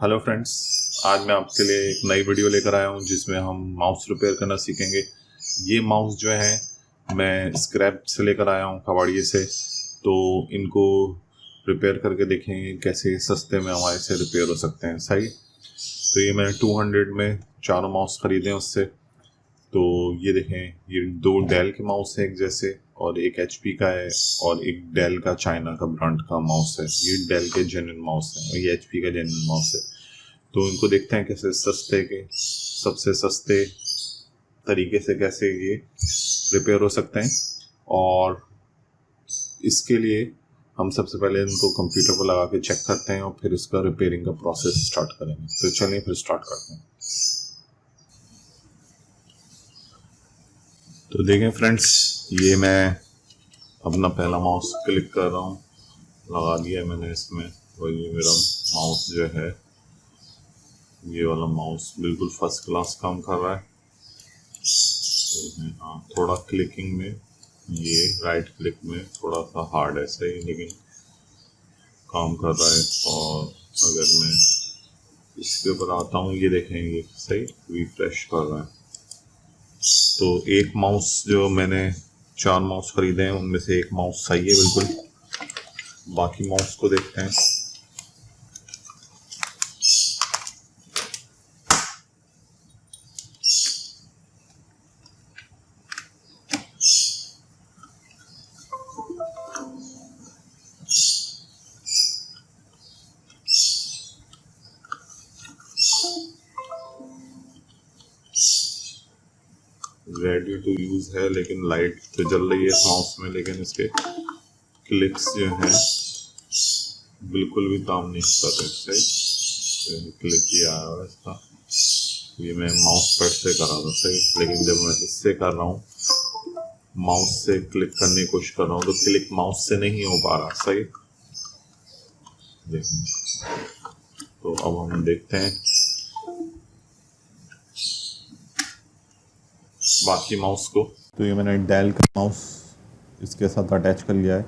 Hello friends. आज मैं आपके लिए एक नई वीडियो लेकर आया हूँ जिसमें हम माउस रिपेयर करना सीखेंगे। ये माउस जो है मैं स्क्रैप से लेकर आया हूँ, कबाड़िए से। तो इनको रिपेयर करके देखेंगे कैसे सस्ते में हमारे से रिपेयर हो सकते हैं। सही। तो ये मैंने 200 में चारों माउस ख़रीदे हैं उससे। तो ये देखें, ये दो डेल के माउस है एक जैसे, और एक एचपी का है, और एक डेल का चाइना का ब्रांड का माउस है। ये डेल के जेन्युइन माउस है और ये एचपी का जेन्युइन माउस है। तो इनको देखते हैं कैसे सबसे सस्ते तरीके से कैसे ये रिपेयर हो सकते हैं। और इसके लिए हम सबसे पहले इनको कंप्यूटर पर लगा के चेक करते हैं और फिर इसका रिपेयरिंग का प्रोसेस स्टार्ट करेंगे। तो चलिए फिर स्टार्ट करते हैं। तो देखें फ्रेंड्स, ये मैं अपना पहला माउस क्लिक कर रहा हूँ, लगा दिया मैंने इसमें। और ये मेरा माउस जो है, ये वाला माउस बिल्कुल फर्स्ट क्लास काम कर रहा है। हाँ, थोड़ा क्लिकिंग में, ये राइट क्लिक में थोड़ा सा हार्ड है, सही, लेकिन काम कर रहा है। और अगर मैं इसके ऊपर आता हूँ, ये देखेंगे सही रिफ्रेश कर रहा है। तो एक माउस, जो मैंने 4 माउस खरीदे हैं उनमें से एक माउस सही है बिल्कुल। बाकी माउस को देखते हैं। रेडी टू यूज़ है, लेकिन लाइट तो जल रही है इस माउस में, लेकिन इसके क्लिक्स जो हैं बिल्कुल भी काम नहीं कर रहे। सही, क्लिक किया है इसका। ये मैं माउस पैड से कर रहा था, सही, लेकिन जब मैं इससे कर रहा हूँ, माउस से क्लिक करने की कोशिश कर रहा हूँ, तो क्लिक माउस से नहीं हो पा रहा। सही, देखिए। तो अब हम देखते हैं बाकी माउस को। तो ये मैंने डेल का माउस इसके साथ अटैच कर लिया है,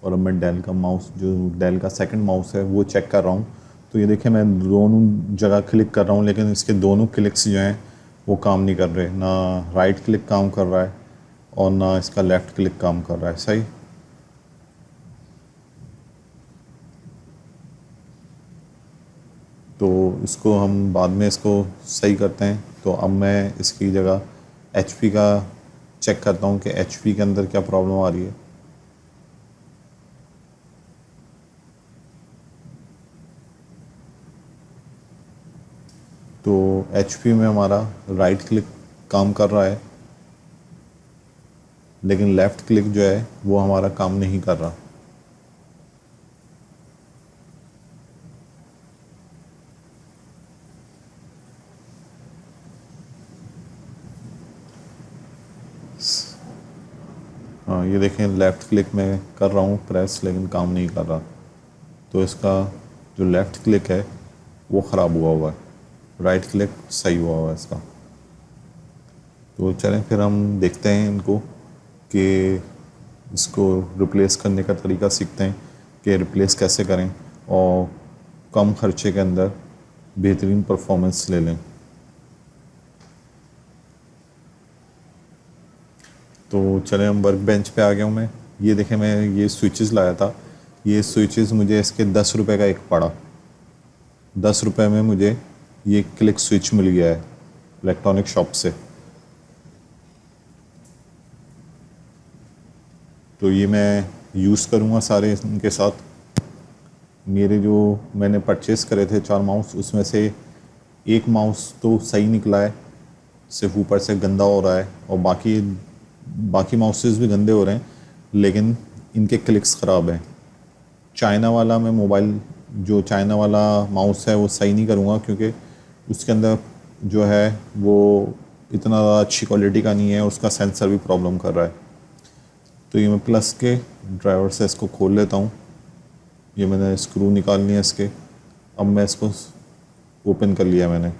और अब मैं डेल का माउस, जो डेल का सेकंड माउस है, वो चेक कर रहा हूँ। तो ये देखिए, मैं दोनों जगह क्लिक कर रहा हूँ, लेकिन इसके दोनों क्लिक्स जो हैं वो काम नहीं कर रहे। ना राइट क्लिक काम कर रहा है और ना इसका लेफ़्ट क्लिक काम कर रहा है। सही। तो इसको हम बाद में इसको सही करते हैं। तो अब मैं इसकी जगह एचपी का चेक करता हूँ कि एचपी के अंदर क्या प्रॉब्लम आ रही है। तो एचपी में हमारा राइट क्लिक काम कर रहा है, लेकिन लेफ़्ट क्लिक जो है वो हमारा काम नहीं कर रहा। हाँ, ये देखें, लेफ़्ट क्लिक मैं कर रहा हूँ प्रेस, लेकिन काम नहीं कर रहा। तो इसका जो लेफ़्ट क्लिक है वो ख़राब हुआ है, राइट क्लिक सही हुआ है इसका। तो चलें फिर हम देखते हैं इनको, कि इसको रिप्लेस करने का तरीका सीखते हैं कि रिप्लेस कैसे करें और कम खर्चे के अंदर बेहतरीन परफॉर्मेंस ले लें। तो चलें, हम वर्क बेंच पे आ गया हूँ मैं। ये देखें, मैं ये स्विचेस लाया था। ये स्विचेस मुझे इसके 10 रुपये का एक पड़ा। 10 रुपये में मुझे ये क्लिक स्विच मिल गया है इलेक्ट्रॉनिक शॉप से। तो ये मैं यूज़ करूँगा सारे इनके साथ। मेरे जो मैंने परचेज़ करे थे 4 माउस, उसमें से एक माउस तो सही निकला है, सिर्फ ऊपर से गंदा हो रहा है, और बाकी माउसेस भी गंदे हो रहे हैं, लेकिन इनके क्लिक्स ख़राब हैं। चाइना वाला मैं मोबाइल, जो चाइना वाला माउस है वो सही नहीं करूँगा, क्योंकि उसके अंदर जो है वो इतना ज़्यादा अच्छी क्वालिटी का नहीं है, उसका सेंसर भी प्रॉब्लम कर रहा है। तो ये मैं प्लस के ड्राइवर से इसको खोल लेता हूँ। ये मैंने स्क्रू निकाल लिया इसके। अब मैं इसको ओपन कर लिया मैंने।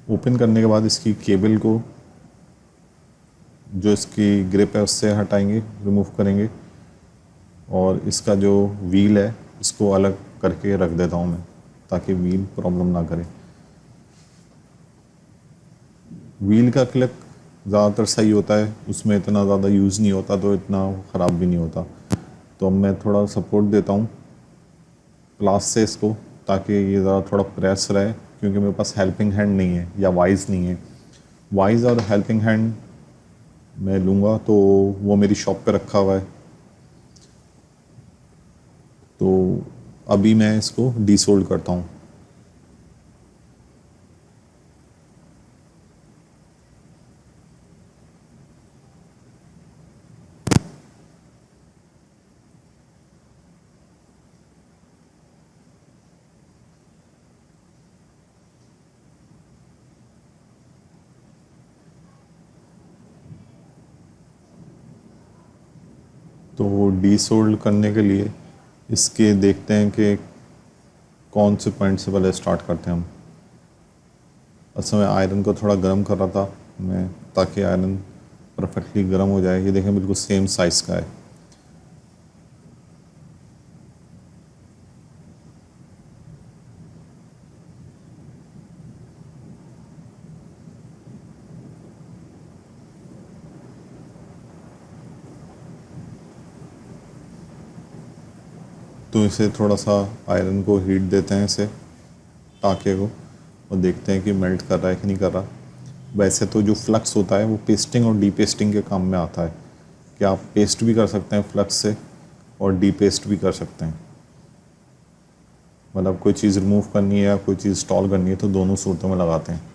ओपन करने के बाद इसकी केबल को, जो इसकी ग्रिप है उससे हटाएंगे, रिमूव करेंगे, और इसका जो व्हील है इसको अलग करके रख देता हूँ मैं, ताकि व्हील प्रॉब्लम ना करे। व्हील का क्लिक ज़्यादातर सही होता है, उसमें इतना ज़्यादा यूज़ नहीं होता, तो इतना ख़राब भी नहीं होता। तो अब मैं थोड़ा सपोर्ट देता हूँ प्लास से इसको, ताकि ये ज़रा थोड़ा प्रेस रहे, क्योंकि मेरे पास हेल्पिंग हैंड नहीं है या वाइज नहीं है। वाइज और हेल्पिंग हैंड मैं लूँगा तो वो मेरी शॉप पे रखा हुआ है। तो अभी मैं इसको डीसोल्ड करता हूँ। तो डीसोल्ड करने के लिए इसके देखते हैं कि कौन से पॉइंट से पहले स्टार्ट करते हैं हम। असल में आयरन को थोड़ा गर्म कर रहा था मैं, ताकि आयरन परफेक्टली गर्म हो जाए। ये देखें बिल्कुल सेम साइज़ का है। तो इसे थोड़ा सा आयरन को हीट देते हैं, इसे टाँके को, और देखते हैं कि मेल्ट कर रहा है कि नहीं कर रहा। वैसे तो जो फ्लक्स होता है वो पेस्टिंग और डी पेस्टिंग के काम में आता है, कि आप पेस्ट भी कर सकते हैं फ्लक्स से और डी पेस्ट भी कर सकते हैं। मतलब कोई चीज़ रिमूव करनी है या कोई चीज़ इंस्टॉल करनी है तो दोनों सूरतों में लगाते हैं।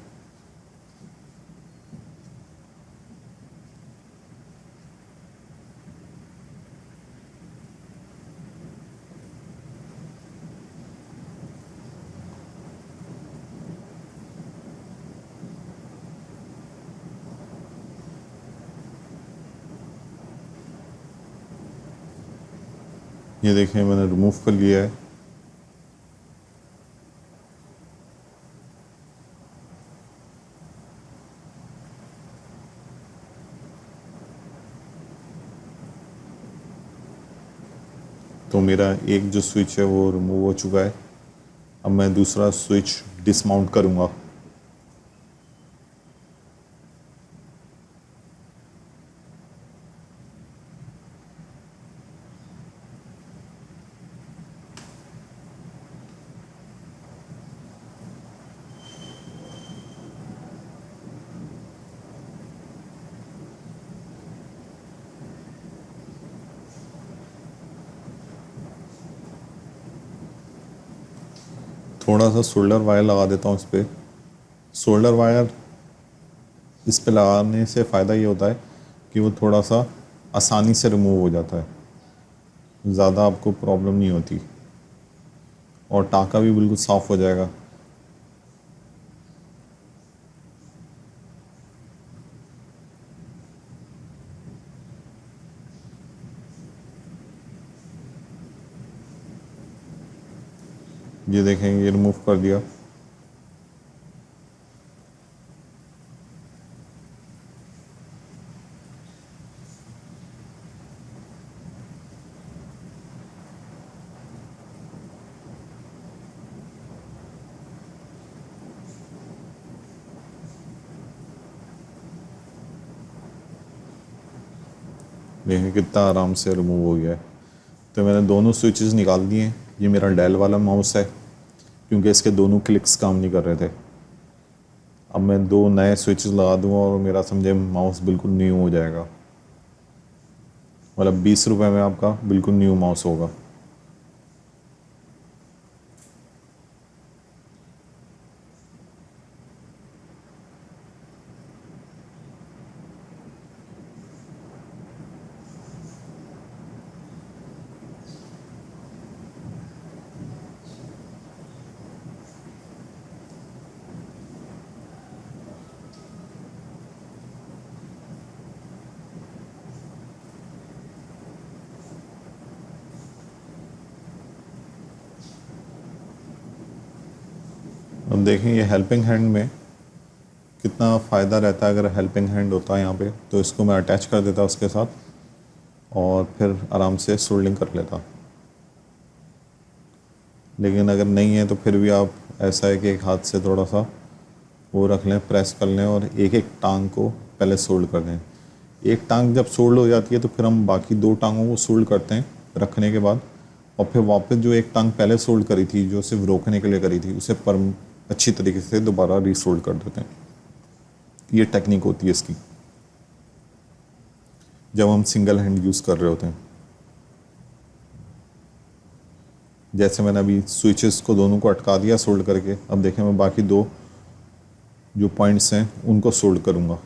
ये देखें मैंने रिमूव कर लिया है। तो मेरा एक जो स्विच है वो रिमूव हो चुका है। अब मैं दूसरा स्विच डिसमाउंट करूँगा। थोड़ा सा सोल्डर वायर लगा देता हूँ इस पर। सोल्डर वायर इस पे लगाने से फ़ायदा ये होता है कि वो थोड़ा सा आसानी से रिमूव हो जाता है, ज़्यादा आपको प्रॉब्लम नहीं होती, और टाँका भी बिल्कुल साफ़ हो जाएगा। ये देखें, ये रिमूव कर दिया। देखें कितना आराम से रिमूव हो गया है। तो मैंने दोनों स्विचेस निकाल दिए हैं। ये मेरा डेल वाला माउस है, क्योंकि इसके दोनों क्लिक्स काम नहीं कर रहे थे। अब मैं दो नए स्विचेस लगा दूंगा और मेरा समझे माउस बिल्कुल न्यू हो जाएगा। मतलब 20 रुपये में आपका बिल्कुल न्यू माउस होगा। अब देखें ये हेल्पिंग हैंड में कितना फ़ायदा रहता है। अगर हेल्पिंग हैंड होता है यहाँ पे तो इसको मैं अटैच कर देता उसके साथ और फिर आराम से सोल्डिंग कर लेता। लेकिन अगर नहीं है तो फिर भी आप ऐसा है कि एक हाथ से थोड़ा सा वो रख लें, प्रेस कर लें और एक एक टांग को पहले सोल्ड कर दें। एक टांग जब सोल्ड हो जाती है तो फिर हम बाकी 2 टांगों को सोल्ड करते हैं रखने के बाद, और फिर वापस जो एक टांग पहले सोल्ड करी थी जो सिर्फ रोकने के लिए करी थी उसे अच्छी तरीके से दोबारा रीसोल्ड कर देते हैं। ये टेक्निक होती है इसकी जब हम सिंगल हैंड यूज़ कर रहे होते हैं। जैसे मैंने अभी स्विचेस को दोनों को अटका दिया सोल्ड करके, अब देखें मैं बाकी 2 जो पॉइंट्स हैं उनको सोल्ड करूँगा।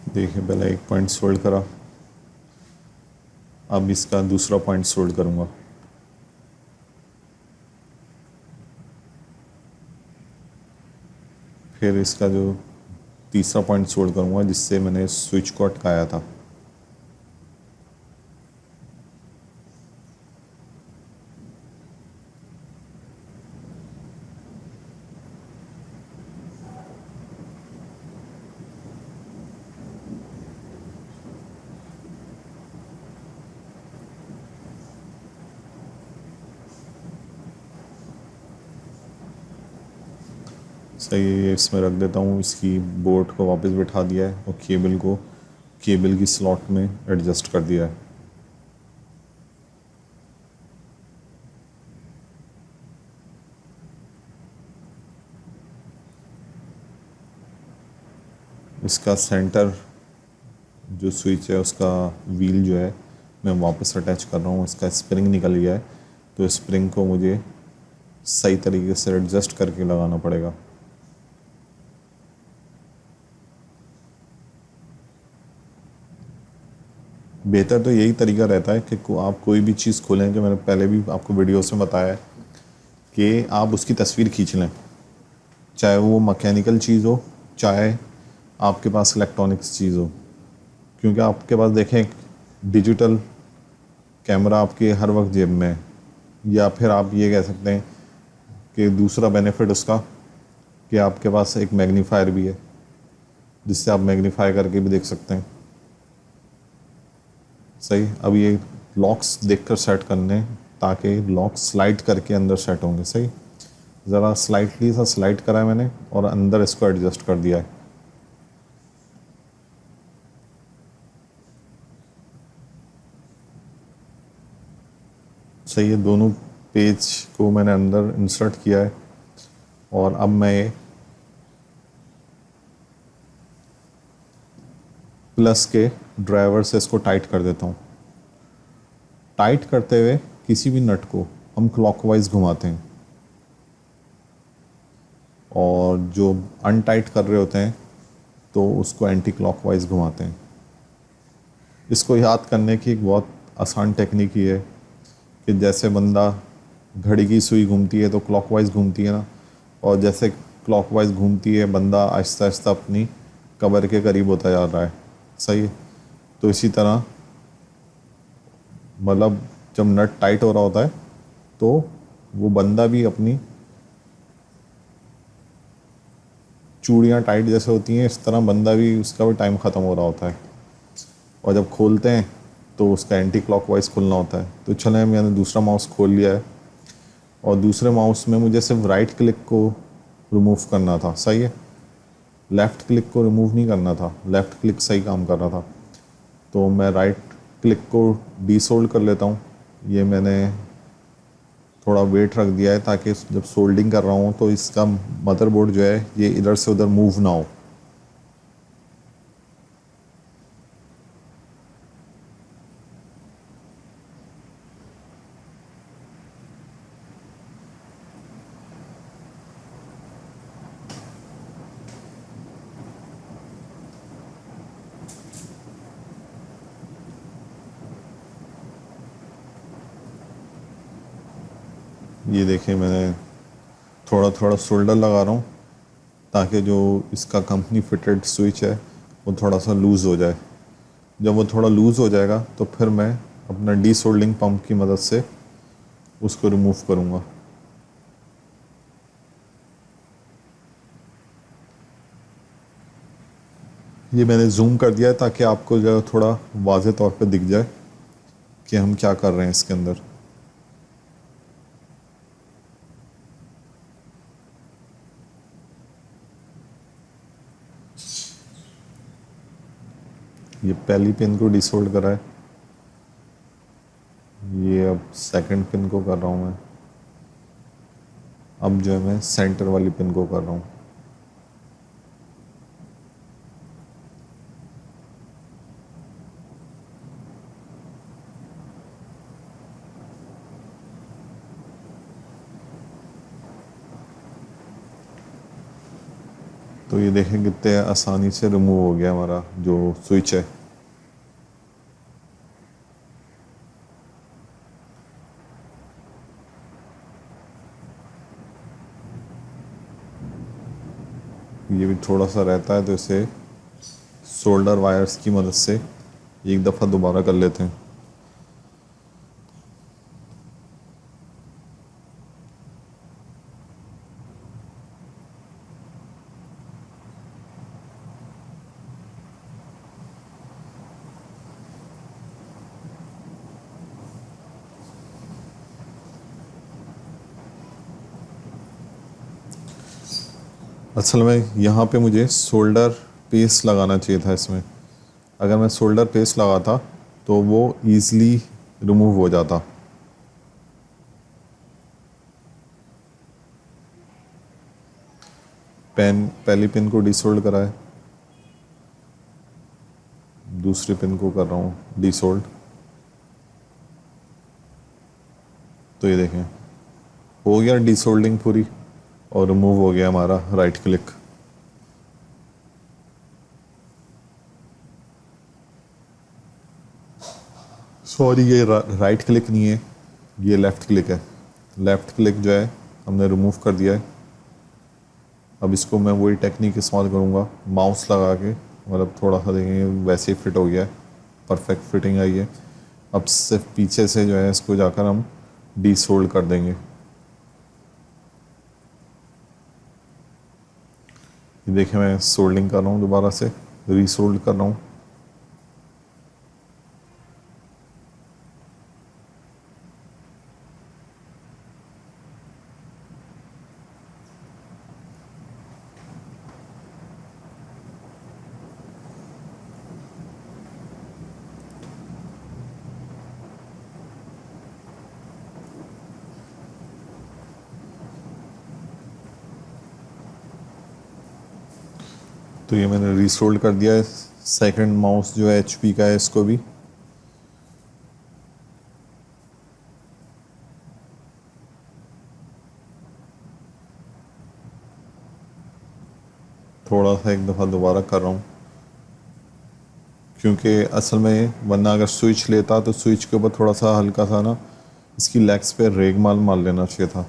देखिए पहले एक पॉइंट सोल्ड करा, अब इसका दूसरा पॉइंट सोल्ड करूँगा। फिर इसका जो तीसरा पॉइंट सोल्ड करूँगा जिससे मैंने स्विच को अटकाया था। सही है, ये इसमें रख देता हूँ। इसकी बोर्ड को वापस बिठा दिया है और केबल की स्लॉट में एडजस्ट कर दिया है। इसका सेंटर जो स्विच है उसका व्हील जो है मैं वापस अटैच कर रहा हूँ। इसका स्प्रिंग निकल गया है तो स्प्रिंग को मुझे सही तरीके से एडजस्ट करके लगाना पड़ेगा। बेहतर तो यही तरीका रहता है कि आप कोई भी चीज़ खोलें, कि मैंने पहले भी आपको वीडियोस में बताया है कि आप उसकी तस्वीर खींच लें, चाहे वो मैकेनिकल चीज़ हो चाहे आपके पास इलेक्ट्रॉनिक्स चीज़ हो। क्योंकि आपके पास देखें डिजिटल कैमरा आपके हर वक्त जेब में है, या फिर आप ये कह सकते हैं कि दूसरा बेनिफिट उसका कि आपके पास एक मैग्नीफायर भी है जिससे आप मैग्नीफाई करके भी देख सकते हैं। सही, अब ये लॉक्स देखकर सेट करने ताकि लॉक स्लाइड करके अंदर सेट होंगे। सही, ज़रा स्लाइटली सा स्लाइड करा है मैंने और अंदर इसको एडजस्ट कर दिया है। सही है, दोनों पेज को मैंने अंदर इंसर्ट किया है और अब मैं प्लस के ड्राइवर से इसको टाइट कर देता हूँ। टाइट करते हुए किसी भी नट को हम क्लॉकवाइज घुमाते हैं और जो अनटाइट कर रहे होते हैं तो उसको एंटी क्लॉकवाइज घुमाते हैं। इसको याद करने की एक बहुत आसान टेक्निक ही है कि जैसे बंदा घड़ी की सुई घूमती है तो क्लॉकवाइज घूमती है ना, और जैसे क्लॉकवाइज घूमती है बंदा आहिस्ता आहिस्ता अपनी कब्र के करीब होता जा रहा है। सही है, तो इसी तरह मतलब जब नट टाइट हो रहा होता है तो वो बंदा भी अपनी चूड़ियाँ टाइट जैसे होती हैं इस तरह बंदा भी उसका भी टाइम ख़त्म हो रहा होता है, और जब खोलते हैं तो उसका एंटी क्लॉकवाइज खुलना होता है। तो चलें, मैंने दूसरा माउस खोल लिया है और दूसरे माउस में मुझे सिर्फ राइट क्लिक को रिमूव करना था। सही है, लेफ़्ट क्लिक को रिमूव नहीं करना था, लेफ़्ट क्लिक सही काम कर रहा था। तो मैं राइट क्लिक को डीसोल्ड कर लेता हूँ। ये मैंने थोड़ा वेट रख दिया है ताकि जब सोल्डिंग कर रहा हूँ तो इसका मदरबोर्ड जो है ये इधर से उधर मूव ना हो। ये देखिए मैंने थोड़ा थोड़ा सोल्डर लगा रहा हूँ ताकि जो इसका कंपनी फिटेड स्विच है वो थोड़ा सा लूज़ हो जाए। जब वो थोड़ा लूज़ हो जाएगा तो फिर मैं अपना डी सोल्डिंग पंप की मदद से उसको रिमूव करूँगा। ये मैंने जूम कर दिया है ताकि आपको जो है थोड़ा वाज़े तौर पे दिख जाए कि हम क्या कर रहे हैं इसके अंदर। ये पहली पिन को डिसोल्ड करा है, ये अब सेकंड पिन को कर रहा हूँ मैं। अब जो है मैं सेंटर वाली पिन को कर रहा हूँ। तो ये देखें कितने आसानी से रिमूव हो गया हमारा जो स्विच है। ये भी थोड़ा सा रहता है तो इसे सोल्डर वायर्स की मदद से एक दफ़ा दोबारा कर लेते हैं। असल में यहाँ पे मुझे सोल्डर पेस्ट लगाना चाहिए था इसमें। अगर मैं सोल्डर पेस्ट लगाता तो वो ईज़िली रिमूव हो जाता। पहली पिन को डिसोल्ड करा है, दूसरी पिन को कर रहा हूँ डिसोल्ड। तो ये देखें हो गया डिसोल्डिंग पूरी और रिमूव हो गया हमारा राइट क्लिक। सॉरी ये राइट क्लिक नहीं है, ये लेफ़्ट क्लिक है। लेफ़्ट क्लिक जो है हमने रिमूव कर दिया है। अब इसको मैं वही टेक्निक इस्तेमाल करूँगा, माउस लगा के, मतलब थोड़ा सा देखेंगे वैसे ही फिट हो गया है, परफेक्ट फिटिंग आई है। अब सिर्फ पीछे से जो है इसको जाकर हम डीसोल्ड कर देंगे। ये देखिए मैं सोल्डिंग कर रहा हूँ, दोबारा से रीसोल्ड कर रहा हूँ। तो ये मैंने रीसोल्ड कर दिया है। सेकंड माउस जो है HP का है, इसको भी थोड़ा सा एक दफ़ा दोबारा कर रहा हूँ, क्योंकि असल में वरना अगर स्विच लेता तो स्विच के ऊपर थोड़ा सा हल्का सा ना इसकी लेग्स पे रेगमाल मार लेना चाहिए था।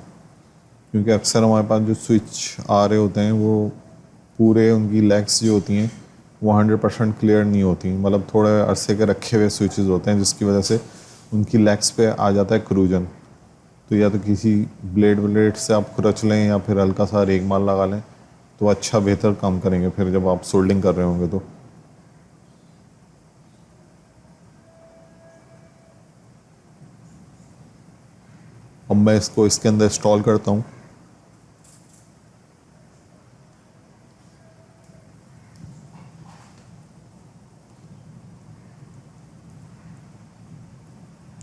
क्योंकि अक्सर हमारे पास जो स्विच आ रहे होते हैं वो पूरे उनकी लेग्स जो होती हैं वो 100% क्लियर नहीं होती, मतलब थोड़े अरसे के रखे हुए स्विचेस होते हैं जिसकी वजह से उनकी लेग्स पे आ जाता है क्रूजन। तो या तो किसी ब्लेड से आप खुरच लें या फिर हल्का सा रेगमाल लगा लें तो अच्छा बेहतर काम करेंगे फिर जब आप सोल्डिंग कर रहे होंगे तो। अब मैं इसको इसके अंदर इंस्टॉल करता हूँ।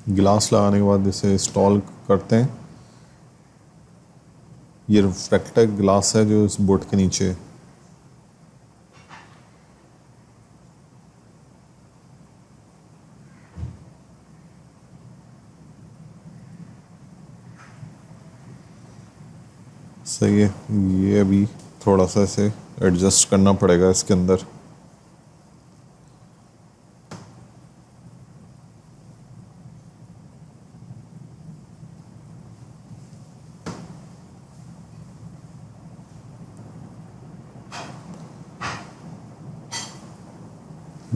गिलास लगाने के बाद इसे इंस्टॉल करते हैं। ये रिफ्लेक्टर ग्लास है जो इस बोर्ड के नीचे है। सही है, ये अभी थोड़ा सा इसे एडजस्ट करना पड़ेगा इसके अंदर।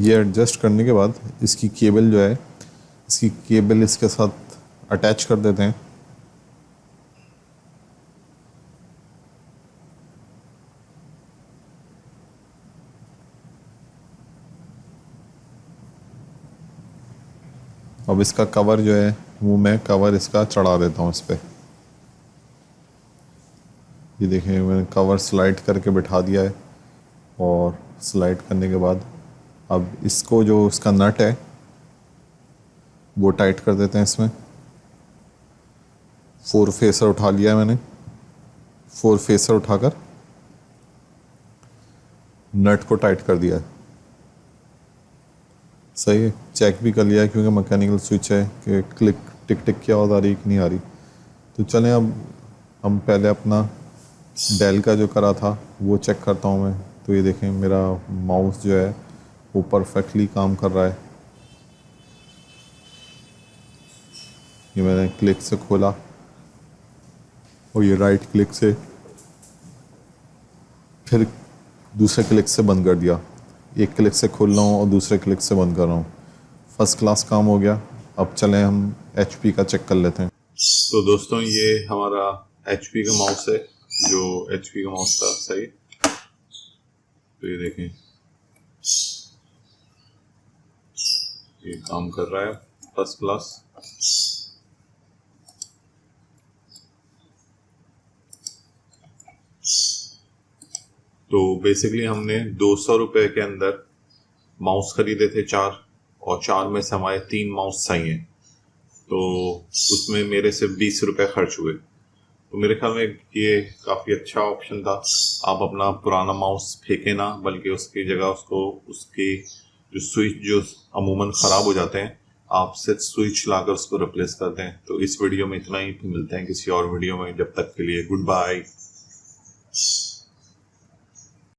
ये एडजस्ट करने के बाद इसकी केबल जो है, इसकी केबल इसके साथ अटैच कर देते हैं। अब इसका कवर जो है वो मैं कवर इसका चढ़ा देता हूँ इस पर। ये देखें मैंने कवर स्लाइड करके बिठा दिया है, और स्लाइड करने के बाद अब इसको जो इसका नट है वो टाइट कर देते हैं इसमें। 4 फेसर उठा लिया है मैंने, 4 फेसर उठाकर नट को टाइट कर दिया है। सही है, चेक भी कर लिया है क्योंकि मैकेनिकल स्विच है कि क्लिक टिक टिक की आवाज़ आ रही है कि नहीं आ रही। तो चलें अब हम पहले अपना डेल का जो करा था वो चेक करता हूँ मैं। तो ये देखें मेरा माउस जो है वो परफेक्टली काम कर रहा है। ये मैंने क्लिक से खोला और ये राइट क्लिक से फिर दूसरे क्लिक से बंद कर दिया। एक क्लिक से खोल रहा हूँ और दूसरे क्लिक से बंद कर रहा हूँ। फर्स्ट क्लास काम हो गया। अब चलें हम HP का चेक कर लेते हैं। तो दोस्तों ये हमारा HP का माउस है, जो HP का माउस था। सही, तो ये देखें ये काम कर रहा है फर्स्ट क्लास। तो बेसिकली हमने 200 रुपये के अंदर माउस खरीदे थे 4, और 4 में से हमारे 3 माउस सही हैं। तो उसमें मेरे से 20 रुपये खर्च हुए। तो मेरे ख्याल में ये काफ़ी अच्छा ऑप्शन था। आप अपना पुराना माउस फेंकें ना, बल्कि उसकी जगह उसको उसकी जो स्विच जो अमूमन ख़राब हो जाते हैं, आप सिर्फ स्विच लाकर उसको रिप्लेस कर दें। तो इस वीडियो में इतना ही, मिलते हैं किसी और वीडियो में। जब तक के लिए गुड बाय।